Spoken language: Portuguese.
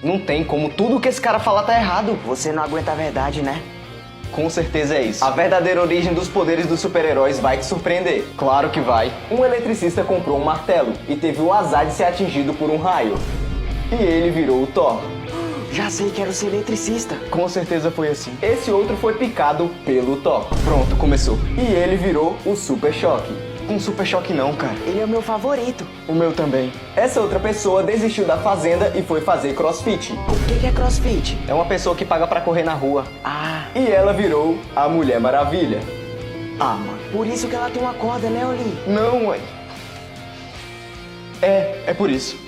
Não tem como, tudo que esse cara fala tá errado. Você não aguenta a verdade, né? Com certeza é isso. A verdadeira origem dos poderes dos super-heróis vai te surpreender. Claro que vai. Um eletricista comprou um martelo e teve o azar de ser atingido por um raio. E ele virou o Thor. Já sei, quero ser eletricista. Com certeza foi assim. Esse outro foi picado pelo Thor. Pronto, começou. E ele virou o Super Choque. Um Super Choque não, cara. Ele é o meu favorito. O meu também. Essa outra pessoa desistiu da fazenda e foi fazer crossfit. O que é crossfit? É uma pessoa que paga pra correr na rua. Ah, E ela virou a Mulher Maravilha. mano. Por isso que ela tem uma corda, né, Oli? Não, mãe. É por isso.